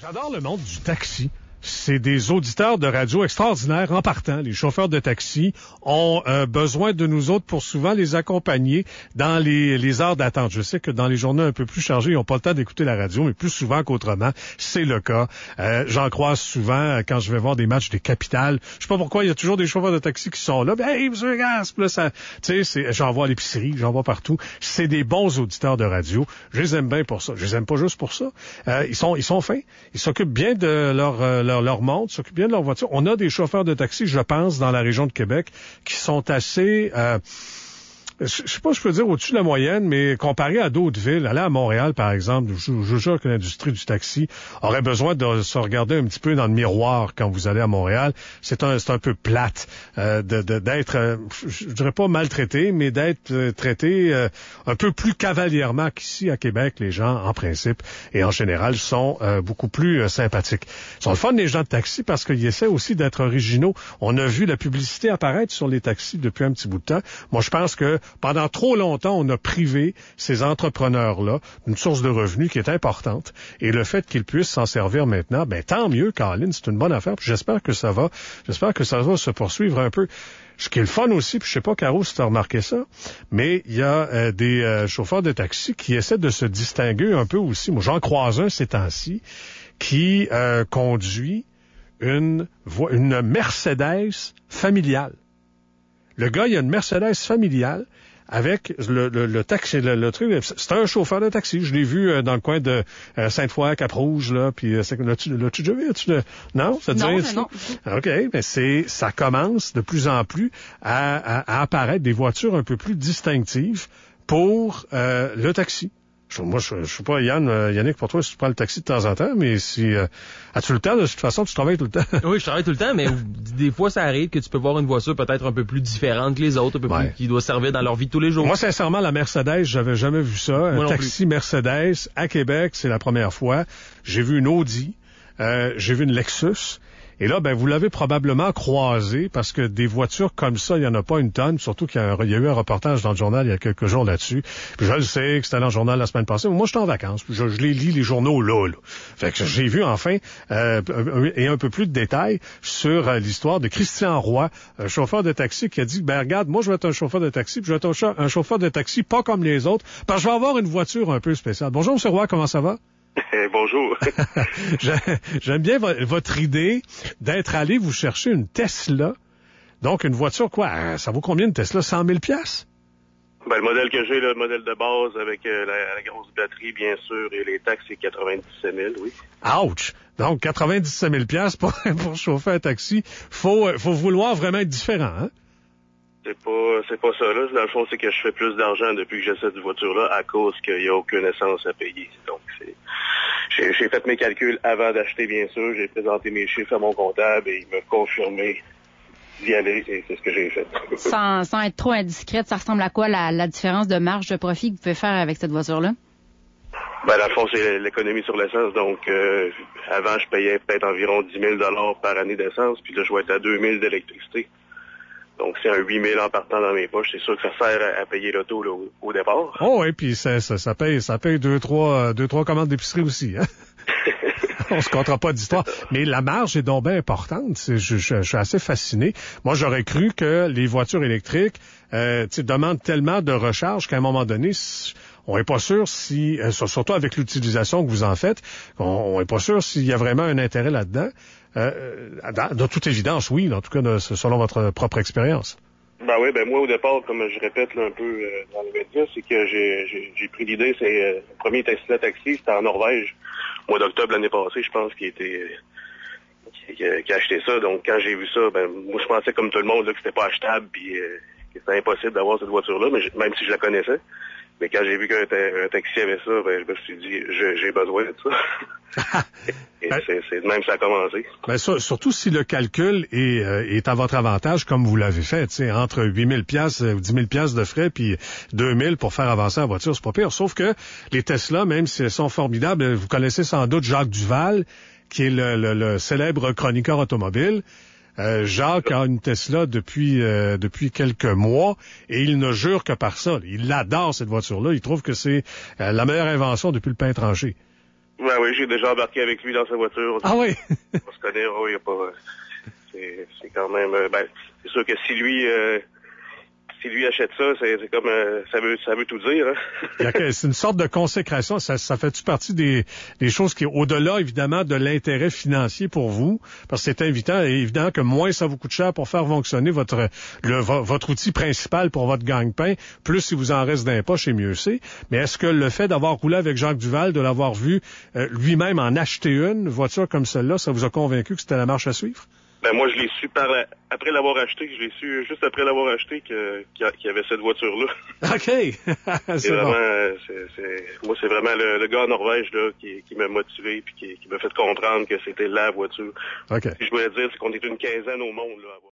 J'adore le monde du taxi. C'est des auditeurs de radio extraordinaires en partant. Les chauffeurs de taxi ont besoin de nous autres pour souvent les accompagner dans les heures d'attente. Je sais que dans les journées un peu plus chargées, ils n'ont pas le temps d'écouter la radio, mais plus souvent qu'autrement, c'est le cas. J'en croise souvent quand je vais voir des matchs des capitales. Je sais pas pourquoi, il y a toujours des chauffeurs de taxi qui sont là. Hey, monsieur Gasp, là, ça, tu sais, j'en vois à l'épicerie, j'en vois partout. C'est des bons auditeurs de radio. Je les aime bien pour ça. Je les aime pas juste pour ça. Ils sont fins. Ils s'occupent bien de leur monde, s'occupent bien de leur voiture. On a des chauffeurs de taxi, je pense, dans la région de Québec, qui sont assez... je sais pas, je peux dire au-dessus de la moyenne, mais comparé à d'autres villes, aller à Montréal, par exemple, je jure que l'industrie du taxi aurait besoin de se regarder un petit peu dans le miroir quand vous allez à Montréal. C'est un peu plate d'être, je dirais pas maltraité, mais d'être traité un peu plus cavalièrement qu'ici à Québec. Les gens, en principe et en général, sont beaucoup plus sympathiques. Ils sont le fun, les gens de taxi, parce qu'ils essaient aussi d'être originaux. On a vu la publicité apparaître sur les taxis depuis un petit bout de temps. Moi, je pense que pendant trop longtemps, on a privé ces entrepreneurs-là d'une source de revenus qui est importante. Et le fait qu'ils puissent s'en servir maintenant, ben tant mieux, Colin, c'est une bonne affaire. Puis j'espère que ça va se poursuivre un peu. Ce qui est le fun aussi, puis je sais pas, Caro, si tu as remarqué ça, mais il y a des chauffeurs de taxi qui essaient de se distinguer un peu aussi. Moi, j'en croise un ces temps-ci qui conduit une Mercedes familiale. Le gars, il a une Mercedes familiale avec le taxi, le truc. C'est un chauffeur de taxi. Je l'ai vu dans le coin de Sainte-Foy, Cap-Rouge, là. Puis l'as-tu déjà vu? Non? Ça te dit? Non. OK. Mais ça commence de plus en plus à apparaître des voitures un peu plus distinctives pour le taxi. Moi, je sais pas, Yannick, pour toi, si tu prends le taxi de temps en temps, mais si... as-tu le temps? De toute façon, tu travailles tout le temps. Oui, je travaille tout le temps, mais des fois, ça arrive que tu peux voir une voiture peut-être un peu plus différente que les autres, un peu plus qui doit servir dans leur vie de tous les jours. Moi, sincèrement, la Mercedes, j'avais jamais vu ça. Un taxi Mercedes à Québec, c'est la première fois. J'ai vu une Audi, j'ai vu une Lexus. Et là, ben, vous l'avez probablement croisé parce que des voitures comme ça, il n'y en a pas une tonne, surtout qu'il y a eu un reportage dans le journal il y a quelques jours là-dessus. Puis je le sais que c'était dans le journal la semaine passée, mais moi, j'étais en vacances. Je les lis, les journaux, là. Fait que j'ai vu, enfin, et un peu plus de détails sur l'histoire de Christian Roy, un chauffeur de taxi qui a dit, ben, regarde, moi, je vais être un chauffeur de taxi, puis je vais être un chauffeur de taxi pas comme les autres, parce que je vais avoir une voiture un peu spéciale. Bonjour, M. Roy, comment ça va? Bonjour. J'aime bien votre idée d'être allé vous chercher une Tesla. Donc, une voiture, quoi? Ça vaut combien une Tesla? 100 000 $? Ben, le modèle que j'ai, le modèle de base avec la grosse batterie, bien sûr, et les taxes, c'est 97 000, oui. Ouch! Donc, 97 000 $ pour chauffer un taxi. Faut vouloir vraiment être différent, hein? C'est pas ça, là. Dans le fond, c'est que je fais plus d'argent depuis que j'ai cette voiture-là à cause qu'il n'y a aucune essence à payer. Donc, j'ai fait mes calculs avant d'acheter, bien sûr. J'ai présenté mes chiffres à mon comptable et il m'a confirmé d'y aller. Et c'est ce que j'ai fait. Sans être trop indiscrète, ça ressemble à quoi la différence de marge de profit que vous pouvez faire avec cette voiture-là? Ben, dans le fond, c'est l'économie sur l'essence. Donc, avant, je payais peut-être environ 10 000 $ par année d'essence. Puis là, je vais être à 2 000 d'électricité. Donc, c'est un 8 000 en partant dans mes poches. C'est sûr que ça sert à payer l'auto là, au départ. Oh oui, puis ça paye deux, trois commandes d'épicerie aussi, hein? On se comptera pas d'histoire. Mais la marge est donc bien importante. Je suis assez fasciné. Moi, j'aurais cru que les voitures électriques demandent tellement de recharge qu'à un moment donné, on n'est pas sûr si, surtout avec l'utilisation que vous en faites, on n'est pas sûr s'il y a vraiment un intérêt là-dedans. De toute évidence, oui, en tout cas, selon votre propre expérience. Ben oui, moi au départ, comme je répète là, un peu dans les médias, c'est que j'ai pris l'idée, c'est le premier Tesla taxi, c'était en Norvège, au mois d'octobre l'année passée, je pense, qui a acheté ça. Donc quand j'ai vu ça, moi je pensais comme tout le monde là, que c'était pas achetable, puis que c'était impossible d'avoir cette voiture-là, mais même si je la connaissais. Mais quand j'ai vu qu'un taxi avait ça, je me suis dit, j'ai besoin de ça. Et c'est de même que ça a commencé. Ben surtout si le calcul est à votre avantage, comme vous l'avez fait, entre 8 000 $ ou 10 000 $ de frais, puis 2 000 pour faire avancer la voiture, c'est pas pire. Sauf que les Tesla, même si elles sont formidables, vous connaissez sans doute Jacques Duval, qui est le célèbre chroniqueur automobile. Jacques a une Tesla depuis quelques mois et il ne jure que par ça. Il adore cette voiture-là. Il trouve que c'est la meilleure invention depuis le pain tranché. Ben oui, j'ai déjà embarqué avec lui dans sa voiture. Ah oui? On se connaît, oui, y a pas... C'est quand même... ben, c'est sûr que si lui achète ça, c'est comme... ça veut tout dire, hein? C'est une sorte de consécration. Ça fait-tu partie des choses qui, au-delà, évidemment, de l'intérêt financier pour vous? Parce que c'est évident que moins ça vous coûte cher pour faire fonctionner votre outil principal pour votre gagne-pain, plus si vous en reste dans les poches, et mieux c'est. Mais est-ce que le fait d'avoir roulé avec Jacques Duval, de l'avoir vu lui-même en acheter une voiture comme celle-là, ça vous a convaincu que c'était la marche à suivre? Ben moi, je l'ai su après l'avoir acheté. Je l'ai su juste après l'avoir acheté qu'il y avait cette voiture-là. OK. C'est vraiment, bon. moi, c'est vraiment le gars en Norvège là qui m'a motivé puis qui m'a fait comprendre que c'était la voiture. OK. Ce que je voulais dire, c'est qu'on est une quinzaine au monde là.